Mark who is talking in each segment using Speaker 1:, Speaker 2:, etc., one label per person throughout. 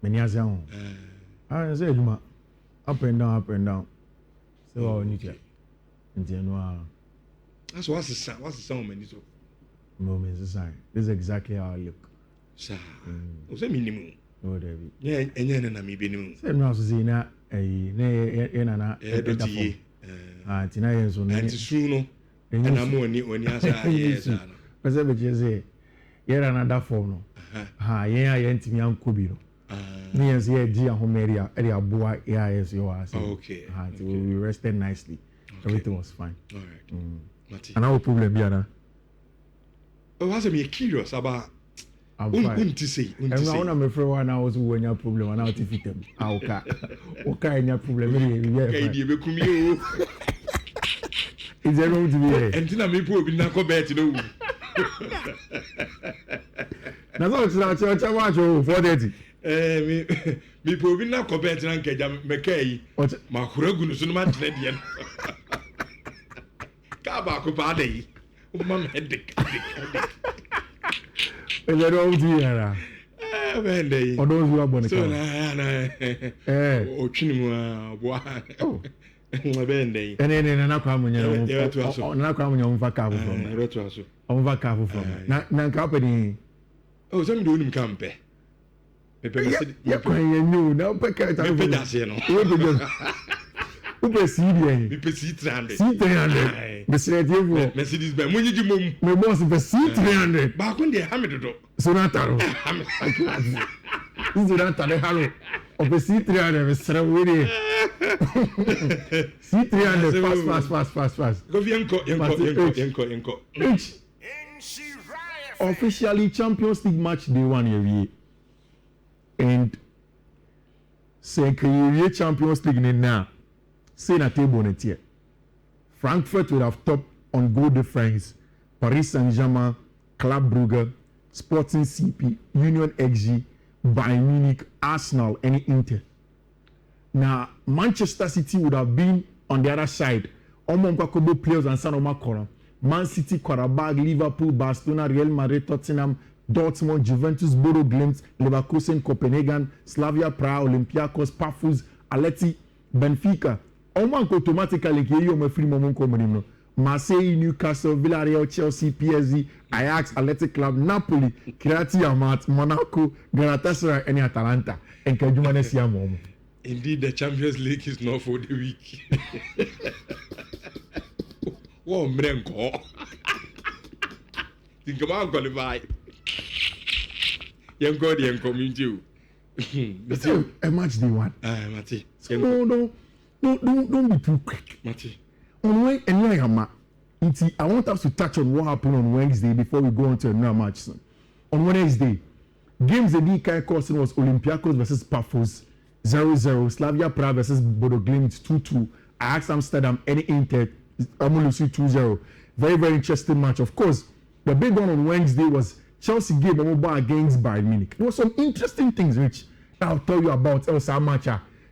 Speaker 1: Many as young. I said, up and down, up and down. So, all need to. In January.
Speaker 2: That's what's the sound, man.
Speaker 1: Moments aside. This is exactly how I look.
Speaker 2: Sir, what's the minimum?
Speaker 1: Oh, David.
Speaker 2: Yeah, and then I'm being.
Speaker 1: Same now, Zina, Nana, Tina, and
Speaker 2: soon, and I'm when you ask, yes,
Speaker 1: say, you're another phone. Ha, yeah, I ain't me uncle. Me as here, Gia Homeria, area boy, yes, you are.
Speaker 2: Okay.
Speaker 1: We rested nicely. Everything was fine.
Speaker 2: All right.
Speaker 1: And our problem, Biana.
Speaker 2: Oh, was me curious about.
Speaker 1: I'm fine. And now I'm afraid one I was when your problem and I'll defeat them. Okay. Okay, your problem. Is there room to be here?
Speaker 2: And then I may put in a cobet, you know.
Speaker 1: Now, it's not your charge 430.
Speaker 2: Me put in a cobet and get McKay. What? My Huragun is not Canadian. Kabako Badi. Mum headache.
Speaker 1: Is there room to be here? Or those who are born again.
Speaker 2: Oh, Chinua, boy.
Speaker 1: And then another comment, another comment on Vacavo from on Vacavo from Nan company.
Speaker 2: Oh, some do him camp.
Speaker 1: You know, Pecker, C300.
Speaker 2: Mercedes Benz. When you move,
Speaker 1: my boss is C300.
Speaker 2: Back when they hammered it.
Speaker 1: Sonata. This is not a halo of a C300. C300. Fast.
Speaker 2: Go Yanko.
Speaker 1: Officially Champions League match day 1 year. And say career Champions League now. Say na table net here. Frankfurt will have top on goal difference. Paris Saint-Germain, Club Brugge, Sporting CP, Union XG, Bayern Munich, Arsenal, and Inter. Now, Manchester City would have been on the other side. Omo players and Sanoma Kora. Man City, Qarabag, Liverpool, Barcelona, Real Madrid, Tottenham, Dortmund, Juventus, Bodo Glimt, Leverkusen, Copenhagen, Slavia Prague, Olympiacos, Pafos, Atleti, Benfica. Omo automatically ke yo me free momon komo Marseille, Newcastle, Villarreal, Chelsea, PSG, Ajax, Athletic Club, Napoli, Creati Amat, Monaco, Galatasaray, and Atalanta. And Kajumane Siamom.
Speaker 2: Indeed, the Champions League is not for the week. Oh, Mrenko. Think about qualify. Young God, young community.
Speaker 1: A match they want.
Speaker 2: Mati.
Speaker 1: Don't be too quick.
Speaker 2: Mati.
Speaker 1: On Wednesday, I want us to touch on what happened on Wednesday before we go on to another match. On Wednesday, games the DK causing was Olympiacos versus Pafos 0-0, Slavia Prague versus Bodo Glimt 2-2, Ajax Amsterdam and Inter Amulusi 2-0. Very, very interesting match. Of course, the big one on Wednesday was Chelsea game against Bayern Munich. There were some interesting things which I'll tell you about. Also, match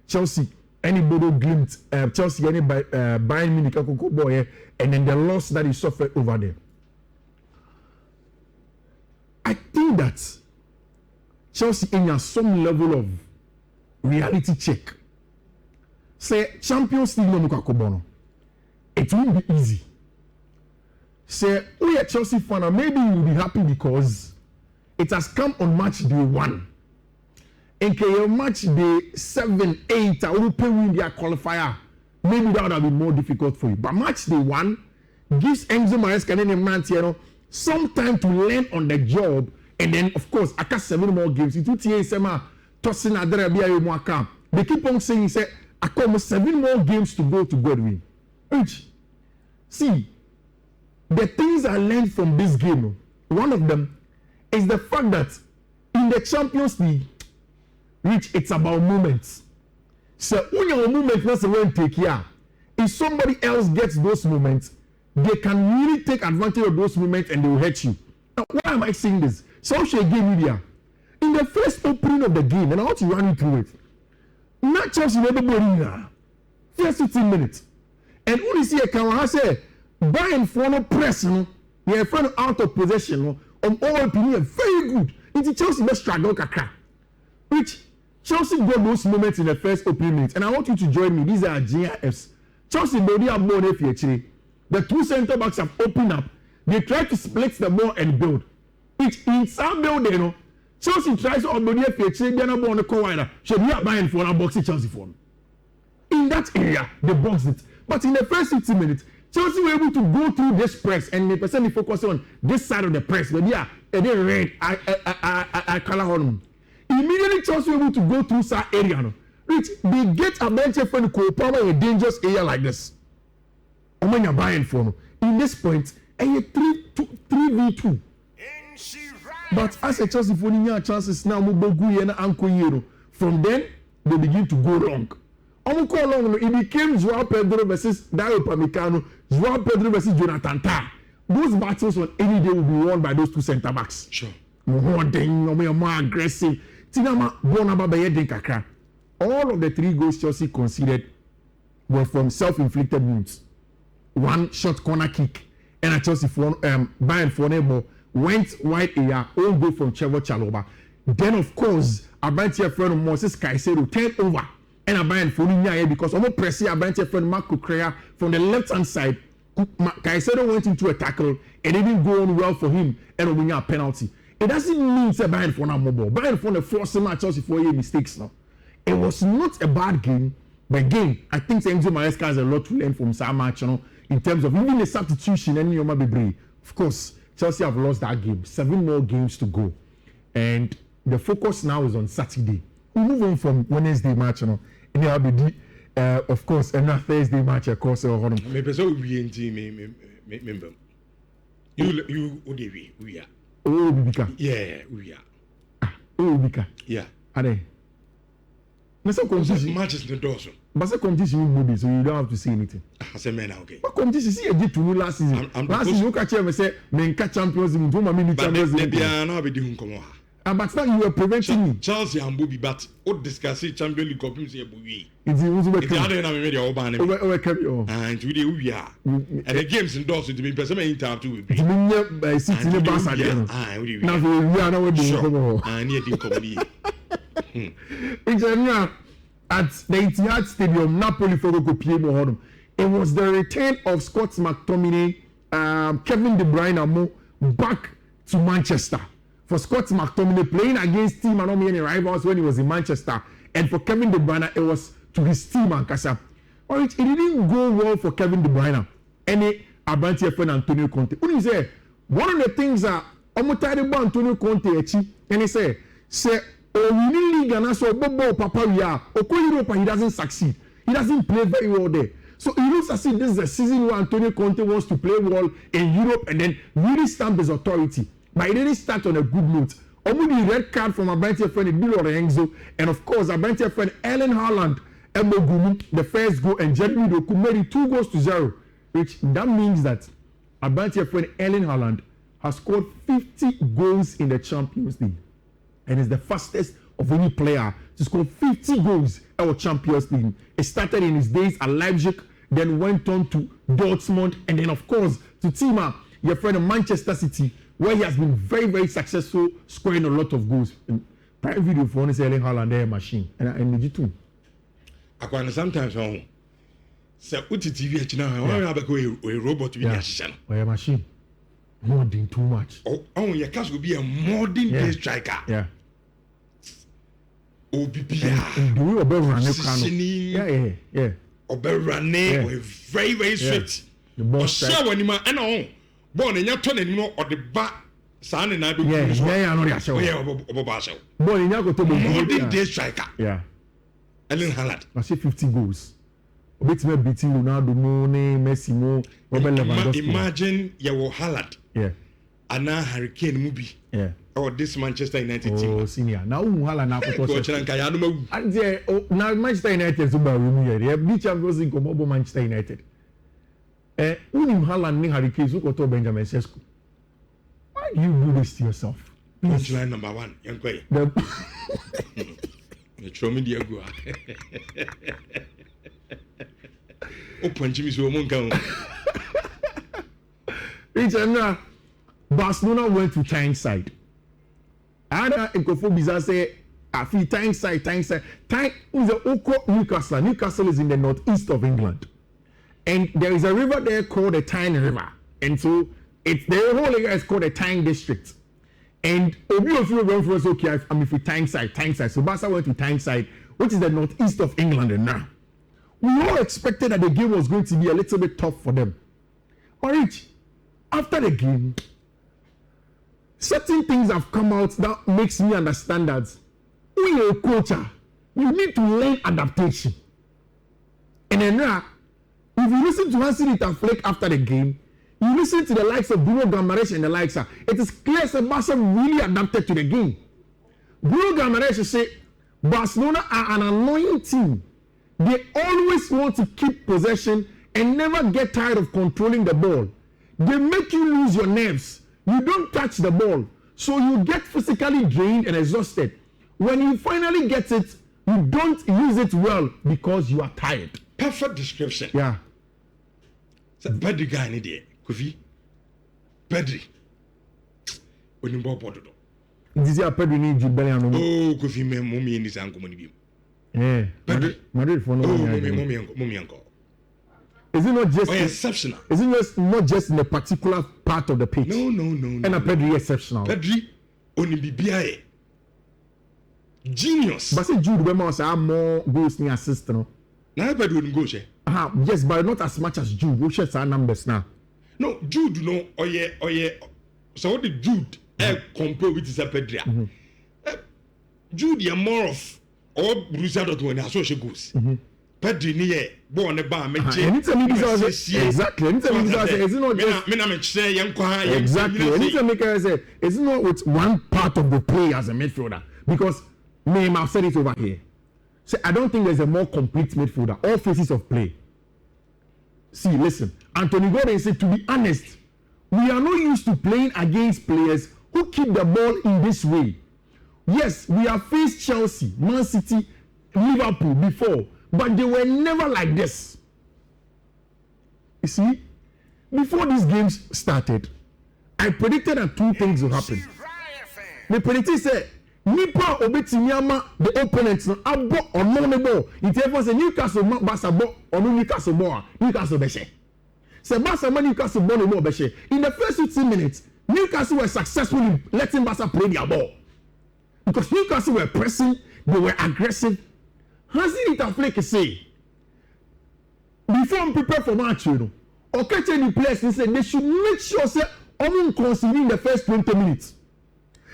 Speaker 1: Chelsea. Any Bodo Glimt, Chelsea, any Bayern Munich, and then the loss that he suffered over there. I think that Chelsea in some level of reality check. Say Champions League no mukakobono. It won't be easy. Say we are Chelsea fan, and maybe you'll be happy because it has come on match day 1. And your match day 7, 8, I will pay win their qualifier. Maybe that would have been more difficult for you. But match day 1 gives Enzo Maresca and Mantiero some time to learn on the job. And then, of course, I got 7 more games. It would say, tossing they keep on saying, say, I come 7 more games to go to Godwin. See, the things I learned from this game, one of them is the fact that in the Champions League, which it's about moments. So when your moment not to take care, if somebody else gets those moments, they can really take advantage of those moments and they will hurt you. Now, why am I saying this? Social game media. In the first opening of the game, and I want to run you through it. Not Chelsea never now. First 15 minutes. And when you see a camera say, Bayern for no press, they are friend out of possession, on all opinion, very good. It's Chelsea must struggle kakra. Which Chelsea got those moments in the first opening minutes, and I want you to join me. These are GIFs. Chelsea don't have more than actually. The two centre backs have opened up. They try to split the ball and build. Which in some building, you know, Chelsea tries to build the actually. They're not on the corner. Should we are buying for a boxing Chelsea for? In that area, they boxed it. But in the first 60 minutes, Chelsea were able to go through this press and the person focus on this side of the press. But yeah, and then red, I color on. Immediately Chelsea were able to go through that area. No? Which they get a bench friend to power a dangerous area like this. And when you're buying for no. In this point, and you 3v2. But as a Chelsea for your chances now, from then they begin to go wrong. It became Joao Pedro versus Dario Upamecano, Joao Pedro versus Jonathan Tah. Those battles on any day will be won by those two centre backs.
Speaker 2: Sure.
Speaker 1: More aggressive. All of the 3 goals Chelsea conceded were from self-inflicted wounds. One short corner kick, and a Chelsea for Bayern for ball went wide area, own goal from Trevor Chalobah. Then of course, Abantia friend Moses Caicedo turned over. And a Bayern for Ninya because almost pressing a Bayern friend Marco Correa from the left hand side. Caicedo went into a tackle and it didn't go on well for him and we a penalty. It doesn't mean it's a Bayern for now mobile. Bayern for the force match Chelsea for your mistakes now. It was not a bad game, but again, I think Enzo Maresca has a lot to learn from that match, you know, in terms of even the substitution and Yoma Bebre. Of course, Chelsea have lost that game. 7 more games to go. And the focus now is on Saturday. We move on from Wednesday match, you know. And there will be, of course, another Thursday match, of course.
Speaker 2: Maybe so we member. You, we are.
Speaker 1: Oh, Bibika.
Speaker 2: Yeah, we are.
Speaker 1: Oh, Bibika.
Speaker 2: Yeah.
Speaker 1: Are they? Let's competition.
Speaker 2: Matches the door.
Speaker 1: But the competition will be, so you don't have to say anything.
Speaker 2: I say, man, okay.
Speaker 1: What competition? See, I did to me last season. Last season, you catch him and say, "Men catch champions in 2 minutes."
Speaker 2: But maybe I know be doing come on.
Speaker 1: But now you were preventing me.
Speaker 2: Chelsea and Bobby, but what discuss Champions League Cup is a Bobby.
Speaker 1: It's
Speaker 2: the other name made your ban. And today we are. And the games in Dawson to be person in time to be.
Speaker 1: By sitting in Barcelona. Now we are now doing.
Speaker 2: And yet in comedy.
Speaker 1: At the Etihad Stadium, Napoli for the Copier. It was the return of Scott McTominay, Kevin De Bruyne back to Manchester. For Scott McTominay playing against team and many rivals when he was in Manchester, and for Kevin De Bruyne it was to his team and Casa. Or it didn't go well for Kevin De Bruyne. Any Abanti friend Antonio Conte. What do you say? One of the things that Antonio Conte and he say, oh, we need league and so Bobo Papa we are. Oko Europe he doesn't succeed. He doesn't play very well there. So it looks as if this is a season where Antonio Conte wants to play well in Europe and then really stamp his authority. But he didn't start on a good note. Only the red card from Abanti friend Bilo Renzo, and of course Abanti friend Erling Haaland, Mbogunu, the first goal, and Jeremy Doku made it 2-0, which that means that Abanti friend Erling Haaland has scored 50 goals in the Champions League, and is the fastest of any player to score 50 goals in the Champions League. It started in his days at Leipzig, then went on to Dortmund, and then of course to Tima, your friend of Manchester City, where he has been very, very successful, scoring a lot of goals. Prime video for one is Erling Haaland, their machine, and you too.
Speaker 2: I sometimes home. So, what is TV now? I have a robot to be a
Speaker 1: machine. More than too much.
Speaker 2: Oh, your cash will be a modern day striker.
Speaker 1: Yeah.
Speaker 2: Oh, BPA.
Speaker 1: Do you obey running? Yeah.
Speaker 2: Obey running, very, very sweet.
Speaker 1: The boss.
Speaker 2: Share when you man, I know. Born in your turn and or the back. Son and I do.
Speaker 1: Yeah, I know that show.
Speaker 2: Yeah,
Speaker 1: born in your
Speaker 2: modern day striker.
Speaker 1: Yeah.
Speaker 2: Erling Haaland.
Speaker 1: I say 50 goals. Bit me beating Ronaldo, Messi, Robert Lewandowski.
Speaker 2: Imagine your Haaland.
Speaker 1: Yeah.
Speaker 2: And now Hurricane movie.
Speaker 1: Yeah.
Speaker 2: Or this Manchester United team.
Speaker 1: Oh, senior. Now Haaland now
Speaker 2: Coach Rankayano.
Speaker 1: And there, now Manchester United Zuba Rumi here. Be Champions League come Manchester United. Unim Haaland ni Hurricane who got Benjamin Sesko. Why do you do this to yourself?
Speaker 2: Punchline number 1. Young Quay. You throw me the agua. Open Jimmy so
Speaker 1: Richardo, Barcelona went to Tyneside. Ada Ekofo Biza say Tyneside. Who's the Oko Newcastle? Newcastle is in the northeast of England. And there is a river there called the Tyne River. And so it's the whole area is called the Tyne District. And Obi of you run for us, okay, I'm if we Tyneside. So Barca went to Tyneside, which is the northeast of England and now. We all expected that the game was going to be a little bit tough for them. But Rich, after the game, certain things have come out that makes me understand that when you're a coach, you need to learn adaptation. And then now, if you listen to Hansi after the game, you listen to the likes of Bruno Guimaraes and the likes, it is clear that Barca really adapted to the game. Bruno Guimaraes say Barcelona are an annoying team. They always want to keep possession and never get tired of controlling the ball. They make you lose your nerves. You don't touch the ball, so you get physically drained and exhausted. When you finally get it, you don't use it well because you are tired.
Speaker 2: Perfect description.
Speaker 1: Yeah.
Speaker 2: So Pedri guy in there, Kofi. Pedri. Onimbo pododo.
Speaker 1: This is a Pedri need Jude Bellingham.
Speaker 2: Oh, Kofi me mommy in this uncle money.
Speaker 1: Yeah. Madrid for no.
Speaker 2: Mommy uncle.
Speaker 1: Is it not just
Speaker 2: exceptional?
Speaker 1: Is it not just in a particular part of the pitch?
Speaker 2: No.
Speaker 1: And a Pedri exceptional.
Speaker 2: Pedri onibibia. Genius.
Speaker 1: But say Jude Bellingham say more goals than assists, no.
Speaker 2: Now Pedri wouldn't go there.
Speaker 1: Yes, but not as much as Jude. We share our numbers now.
Speaker 2: No, Jude no. Oh yeah. So what did Jude compare with his Pedri? Jude is more of or Richardo when associate goals. Pedri ni born the bar me
Speaker 1: anytime he says exactly. Anytime he says it's not just exactly. Anytime he say it's not with one part of the play as a midfielder because I've said it over here. So I don't think there's a more complete midfielder. All phases of play. See, listen. Anthony Gordon said, to be honest, we are not used to playing against players who keep the ball in this way. Yes, we have faced Chelsea, Man City, Liverpool before, but they were never like this. You see, before these games started, I predicted that two things will happen. The predicted said, Nipa obetimiama the opponents no abo ono ne ball. It ever say Newcastle Barca ball ono Newcastle ball. Newcastle beshe. Say Barca Newcastle ball no more beshe. In the first 15 minutes, Newcastle were successful in letting Barca play their ball. Because Newcastle were pressing, they were aggressive. Hansi Flake say before I'm prepared for match, you know, or catch any players and say they should make sure say Omun concede in the first 20 minutes.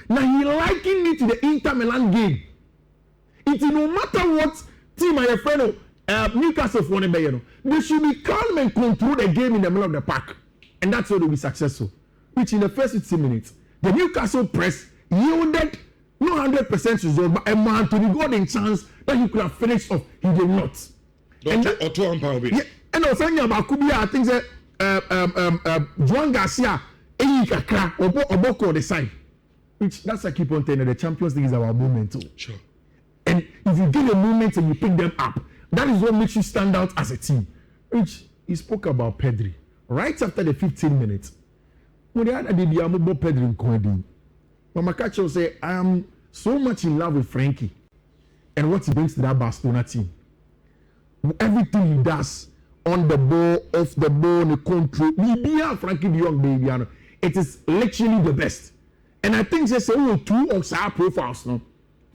Speaker 1: Now he likened it to the Inter Milan game. It no matter what team my friend Newcastle for them, they should be calm and control the game in the middle of the park, and that's how they'll be successful. Which in the first 15 minutes, the Newcastle press yielded no 100% result, but a man to the golden chance that he could have finished off. He did not. And also about Kubia, I think that Juan Garcia, Oboko the side. Which that's I keep on telling you, the Champions League is our moment too.
Speaker 2: Sure.
Speaker 1: And if you get a moment and you pick them up, that is what makes you stand out as a team. Which he spoke about Pedri right after the 15 minutes. When they had a baby, I'm about Pedri in Condi. Mama Kacho say, I am so much in love with Frankie and what he brings to that Barcelona team. Everything he does on the ball, off the ball, the control, Frankie the young baby, it is literally the best. And I think they say, two of our profiles, no?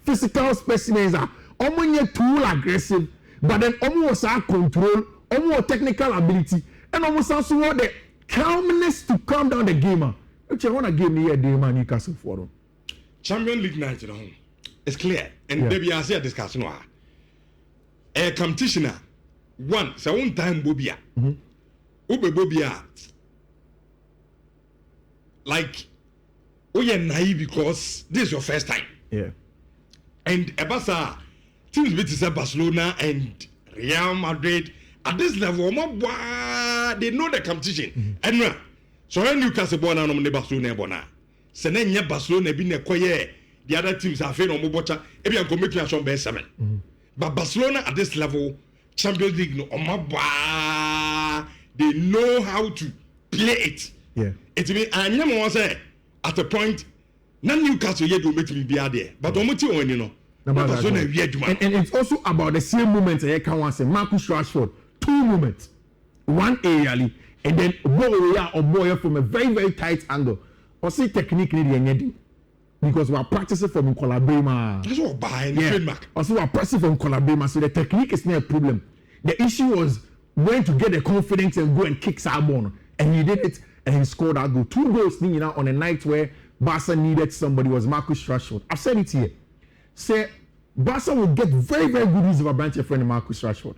Speaker 1: Physical specimens are almost too aggressive, but then almost our control, almost technical ability, and almost also what the calmness to calm down the gamer. Which I want to give me a day, man, Newcastle for them.
Speaker 2: Champions League night, it's clear. And maybe I say a discussion. A competition, one, so one time, Bobia. Ube Bobia. Like, oh, you're naive because this is your first time.
Speaker 1: Yeah.
Speaker 2: And Ebasa, teams with Barcelona and Real Madrid at this level, they know the competition. And so when Newcastle born on the Barcelona bona, Senenya Barcelona be quiet. The other teams are failing on Mobocha. If you can make your show best 7. But Barcelona at this level, Champions League no they know how to play it.
Speaker 1: Yeah.
Speaker 2: It mean I never want to say at a point, non Newcastle yet will make me be there. But Omuti on
Speaker 1: And it's also about the same moment I can once say Marcus Rashford, 2 moments. One aerially, and then boy from a very, very tight angle. Or say technique because we are practicing from Colabema.
Speaker 2: That's what behind the trademark.
Speaker 1: Also, we are practicing from Colabema, so the technique is not a problem. The issue was when to get the confidence and go and kick Sabon, and he did it, and he scored that goal. 2 goals, on a night where Barca needed somebody was Marcus Rashford. I've said it here. Say Barca will get very, very good use of a branch friend Marcus Rashford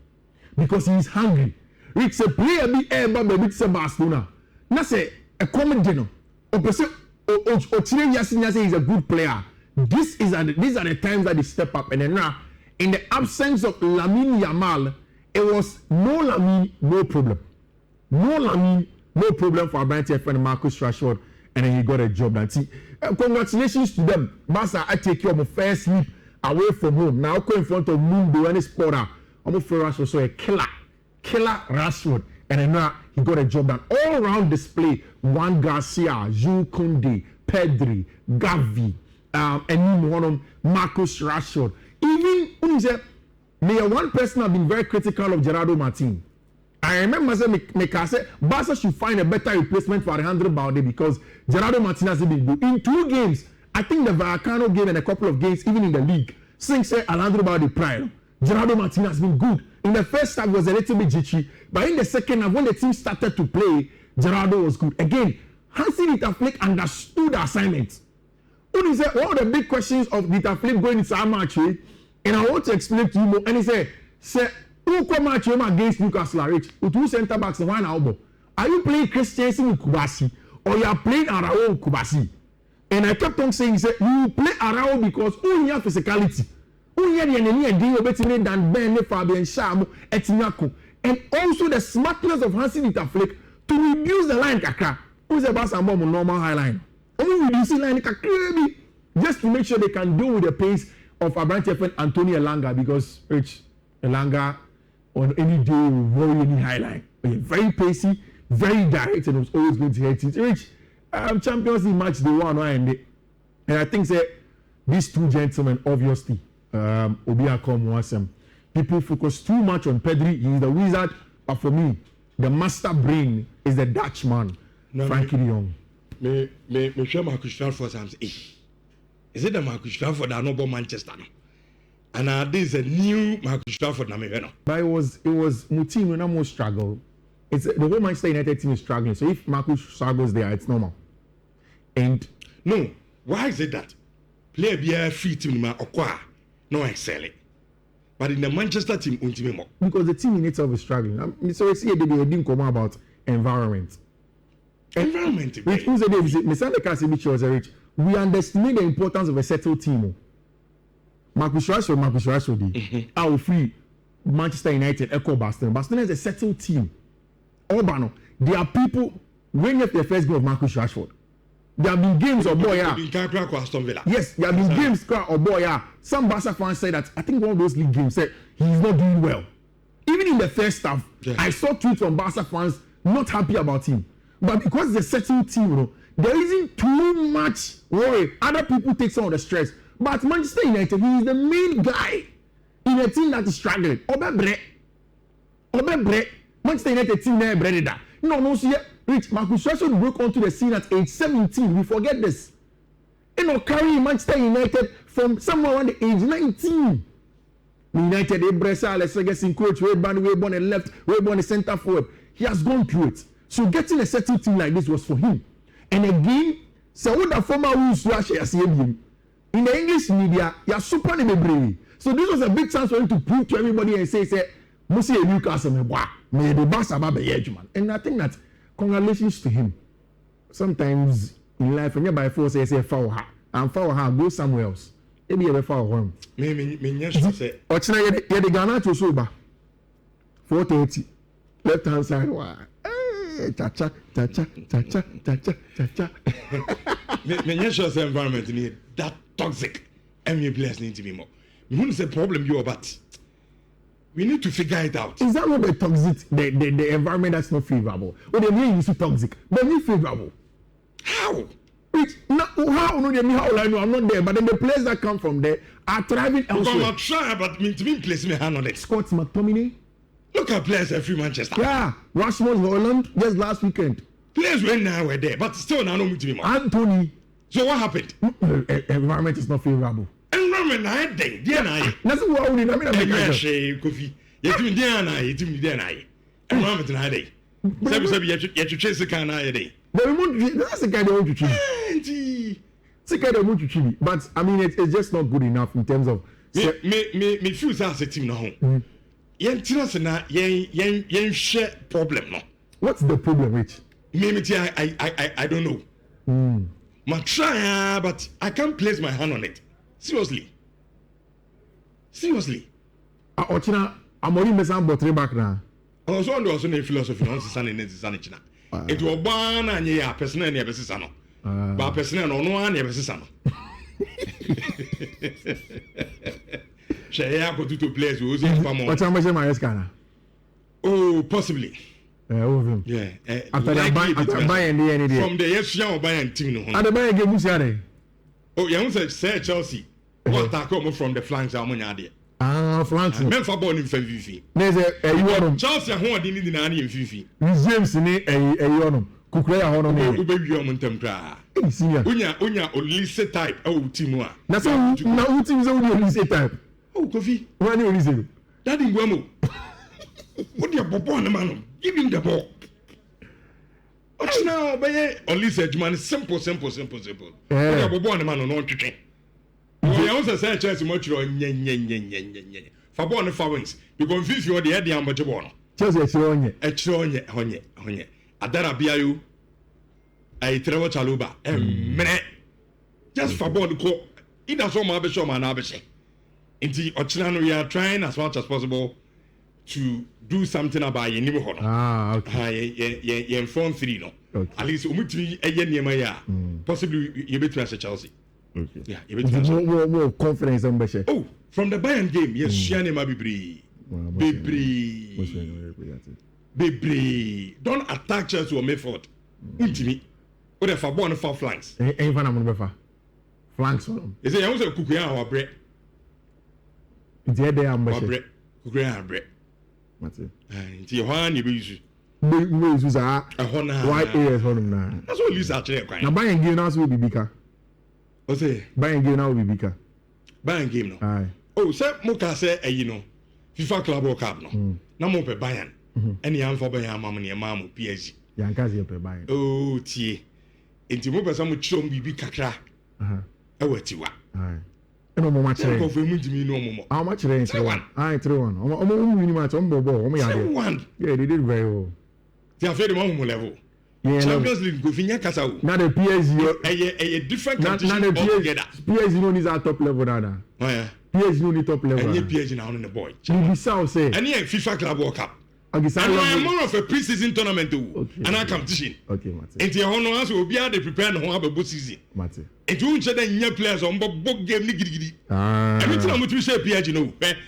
Speaker 1: because he is hungry. It's a player be able to beat Barcelona. Now say a common general. Ochire Yasin is a good player. These are the times that they step up. And then now, in the absence of Lamine Yamal, it was no Lamine, no problem. No Lamine, no problem for our branch friend Marcus Rashford. And then he got a job done. See, congratulations to them. Barca, I take you on my first sleep away from home. Now go in front of Mundo and his spotter. I'm for Rashford, so a killer Rashford. And then now he got a job done. All round display. Juan Garcia, Jules Koundé, Pedri, Gavi, and one of Marcus Rashford. Even may one person have been very critical of Gerardo Martin. I remember saying, Barca should find a better replacement for Alejandro Balde because Gerardo Martin has been good. In 2 games, I think the Vallecano game and a couple of games, even in the league, since Alejandro Balde prior, Gerardo Martin has been good. In the first half, was a little bit jittery, but in the second half, when the team started to play, Gerardo was good. Again, Hansi Flick understood the assignment. When he said, all the big questions of Flick going into our match, and I want to explain to you more, and he said, who come match against Newcastle Rich with 2 centre backs and 1 elbow? Are you playing Christiansen with Kubasi or you are playing Arao with Kubasi? And I kept on saying, you play Arao because who have physicality, who have the enemy and deal better than Ben Fabian Sham Etinyako, and also the smartness of Hansi Flick to reduce the line kakra. Who's the boss and bomb on normal high line? Only reducing line kakra just to make sure they can deal with the pace of Abrante friend Antonio Elanga because Rich Elanga on any day will worry any high line. Very pacey, very direct, and it was always going to hit it. Rich, Champions League match they won and I think these 2 gentlemen obviously Obiakom Wasem. People focus too much on Pedri. He's the wizard, but for me, the master brain is the Dutchman, Frankie de Jong.
Speaker 2: Me share Marcus Rashford and say, is it the Marcus Rashford that no Manchester? And this is a new Marcus Rashford na me no.
Speaker 1: But it was Mutim when no more struggle. It's the whole Manchester United team is struggling. So if Marcus struggles there, it's normal. And
Speaker 2: no, why is it that player be a free team ma okwa no excelling? But in the Manchester team,
Speaker 1: because the team in itself is struggling. So I see they didn't come about environment.
Speaker 2: Environment.
Speaker 1: Which who's the we underestimate the importance of a settled team. Marcus Rashford. I will free Manchester United, Echo Barcelona. Barcelona is a settled team. Urbano. There are people when you have the first game of Marcus Rashford. There have been games of boy. Yes, there have been games of boy. Some Barca fans say that I think one of those league games said he's not doing well. Even in the first half, I saw tweets from Barca fans not happy about him. But because it's a settled team, there isn't too much worry. Other people take some of the stress. But Manchester United, he is the main guy in a team that is struggling. Obebre. Manchester United team there bread that. No, see, Rich, Marcus Rashford broke onto the scene at age 17. We forget this. Carrying Manchester United from somewhere around the age 19. United, Bressa, let's get in coach, way born a left, way born a centre forward. He has gone through it. So getting a certain team like this was for him. And again, so what the former rules to actually see him. In the English media, you are super brave. So this was a big chance for him to prove to everybody and say, Musi a Newcastle, may the boss about the edge, man. And I think that congratulations to him. Sometimes in life, when you by force say foul her, and foul her, go somewhere else. Maybe you foul him.
Speaker 2: Me yes say.
Speaker 1: Ochina ye the Ghana to soba. 4:30. Left hand side. Cha.
Speaker 2: Me yes say environment in that toxic. Any players need to be more. We wouldn't say problem you but we need to figure it out.
Speaker 1: Is that not the toxic, the environment that's not favorable? Or the way you see toxic, but not favorable.
Speaker 2: How?
Speaker 1: Which now how no dey me how I know I'm not there, but then the players that come from there are thriving elsewhere.
Speaker 2: I'm trying, but me to be place me hand on it.
Speaker 1: Scott McTominay.
Speaker 2: Look at players every Manchester.
Speaker 1: Yeah, Rashford Holland just last weekend.
Speaker 2: Players when now were there, but still now no me to be more.
Speaker 1: Anthony.
Speaker 2: So what happened?
Speaker 1: Environment is not favorable.
Speaker 2: Environment na day, dia na ye.
Speaker 1: That's what we need. I mean,
Speaker 2: Kofi. Yetimi dia na ye, yetimi dia na ye. Environment na day. Sabi you chase can na ye day.
Speaker 1: That's the guy they want to treat. It's the guy they want to treat. But I mean, it's just not good enough in terms of.
Speaker 2: Me feel as a team no home. Yen tina na yen share problem no.
Speaker 1: What's the problem, Rich?
Speaker 2: I don't know. I try, but I can't place my hand on it. Seriously.
Speaker 1: Ochina, I'm already messing up three back now.
Speaker 2: I was wondering also the philosophy on Sunday and Sunday. It was born and yeah, personal and never sano. But personal no one never sano. Shaya go to place who was in Pamo.
Speaker 1: What's how much my escana?
Speaker 2: Oh, possibly.
Speaker 1: Yeah. After buying the any day.
Speaker 2: From the yes, young buying team.
Speaker 1: And the buying game was there.
Speaker 2: Oh, you say Chelsea. What come from the flanks? How many are there?
Speaker 1: Flanks.
Speaker 2: Men for born in Fiifi.
Speaker 1: There's a
Speaker 2: Chelsea who didn't in any Fiifi.
Speaker 1: James in a yonum. Kukrea honor.
Speaker 2: Baby, you're on temper. Unya Olise type. Oh, Timua.
Speaker 1: That's all. Now, who teams only Olise type?
Speaker 2: Oh, Kofi.
Speaker 1: Why do you listen?
Speaker 2: Daddy Guamo. What do you want, man? Give him the ball. What's now, baby? Olise, man, simple. Yeah. What do you want, man? No, to train. We also say Chelsea much nye. Fabon for wings. Because if you are the head, the ambassador.
Speaker 1: Chelsea honye.
Speaker 2: Adara biayu. I Trevor Chaluba. Minute. Just Fabon ko. It does so much show man abeshe. Inti Ochinano, we are trying as much as possible to do something about your neighborhood.
Speaker 1: Okay.
Speaker 2: Yeah, phone 3 no.
Speaker 1: Okay.
Speaker 2: At least umutri eye possibly you better as Chelsea.
Speaker 1: Okay.
Speaker 2: Yeah, you better
Speaker 1: more confidence on Beshe.
Speaker 2: Oh, from the Bayern game, yes, Shani Bibri. Don't attack Chelsea or Mayford. Ultimate. What if I born 4 flanks?
Speaker 1: Ain't fan of Befa. Flanks on them.
Speaker 2: Is it also Kukuya or bread?
Speaker 1: It's the idea I'm
Speaker 2: bread. Kukuya bread.
Speaker 1: What's it?
Speaker 2: It's your hand you use.
Speaker 1: We use a white ears on them now.
Speaker 2: That's what Lisa actually.
Speaker 1: Now, buying game now will be bigger.
Speaker 2: What's it?
Speaker 1: Buying game now will be bigger.
Speaker 2: Bayern game no.
Speaker 1: Aye.
Speaker 2: Oh, say Moka say you know FIFA Club World Cup no. Na mo pe Bayern. Any am for Bayern mama ne mama PSG.
Speaker 1: Yankazi pe Bayern.
Speaker 2: Oh tie. Enti mo pe some chom bibi kakra. E watiwa.
Speaker 1: Aye. Eno mo match re.
Speaker 2: Ko fe mu dimi no mo.
Speaker 1: How much re? 3-1. Aye, 3-1. Omo win match on bobo. Omo ya.
Speaker 2: 3-1.
Speaker 1: Yeah, they did very well.
Speaker 2: They are very mo level.
Speaker 1: Yeah,
Speaker 2: Champions League go finya kasa o.
Speaker 1: Now the PSG
Speaker 2: a different competition altogether.
Speaker 1: PSG no need that top level now.
Speaker 2: Oh yeah.
Speaker 1: PSG no need top level.
Speaker 2: And PSG now on the boy.
Speaker 1: You Bissau say.
Speaker 2: And here FIFA Club World Cup.
Speaker 1: Okay,
Speaker 2: and I'm more of a pre-season tournament too.
Speaker 1: Okay.
Speaker 2: And a competition.
Speaker 1: Okay, Mate.
Speaker 2: And the honor as will be able to prepare no have a good season.
Speaker 1: Mate.
Speaker 2: And you won't say that new players on book game ni gidi.
Speaker 1: Everything
Speaker 2: I'm to say PSG no. And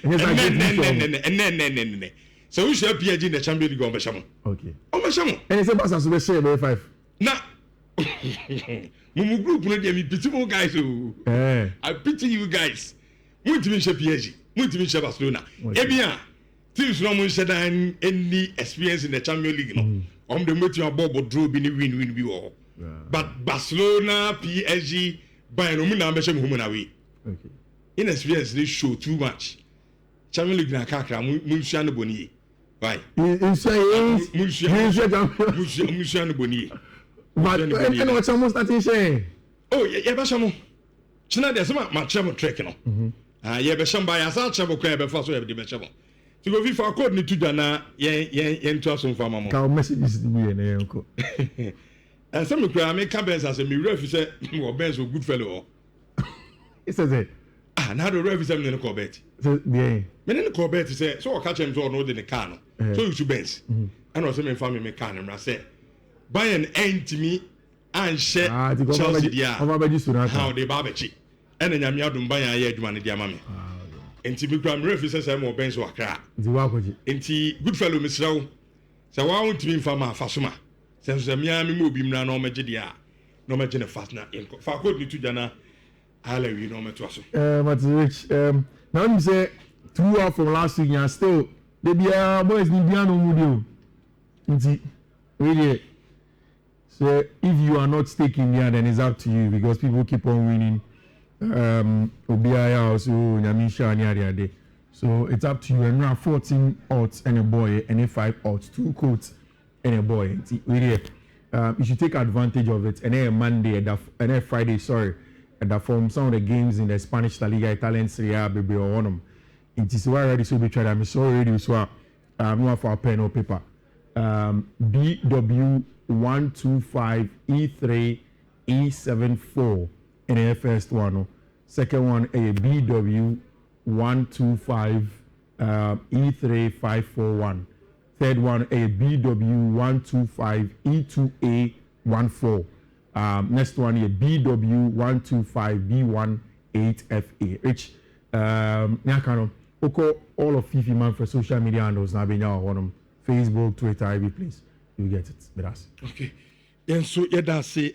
Speaker 2: then. So we share PSG in the Champions League on Bashamo.
Speaker 1: Okay.
Speaker 2: On Bashamo.
Speaker 1: And it's about to be share by 5.
Speaker 2: Now, Mumu group no dey me pity you guys oh. I pity you guys. We to share PSG. We to share Barcelona. Ebia teams no mun share any experience in the Champions League no. The meet your ball draw be win be. But Barcelona, PSG, Bayern no na be share mu na we.
Speaker 1: Okay.
Speaker 2: Inexperience they show too much. Champions League na kakra mun sua no boni. Why?
Speaker 1: Mun sua
Speaker 2: no boni.
Speaker 1: But and what's almost starting saying?
Speaker 2: Oh, yeah, Bashamo. China, there's some chamo trick, you know. Yeah, Basham by us, chamo crab, and fast way of the Bashamo. To go for according to Dana, to us on farm.
Speaker 1: Our message is to be an uncle.
Speaker 2: And some of make cabins as a mirror, you say, or Ben's a good fellow.
Speaker 1: It says it.
Speaker 2: Now the rev is in the Corbett.
Speaker 1: Yeah.
Speaker 2: Men in the Corbett say, so I catch him to all know the car. So you should Benz. And also, my family make can and I say. Bayern end to me and share Chelsea dia how they barbecue and then I'm out Bayern here to dia mama and to become references more bench or crack and good fellow Mr. So I want to be from my fasuma since the Miami movie ran on Majidia no me gene fast na enko fa code ni tu jana ala wi no me to aso
Speaker 1: but Rich, now you say 2 out from last week and still they be boys ni bia no mu dio nti really so if you are not staking there then it's up to you because people keep on winning obiaya also nyamisha ni ade so it's up to you and now 14 odds and a boy and a 5 odds 2 coats and a boy nti really you should take advantage of it and then Monday and then Friday sorry and that from some of the games in the Spanish La Liga, Italian Serie A, baby, or one of them. It is already so be tried. I'm so ready so no for pen or paper. BW125E3E74 in the first one. Second one a BW125E3541. Third one a BW125E2A14. Next one here BW125B18FA. Rich, Nyakano, all of Fiifi Manfred social media handles now being on Facebook, Twitter, every place. You get it with us.
Speaker 2: Okay. And so yeah, that's it.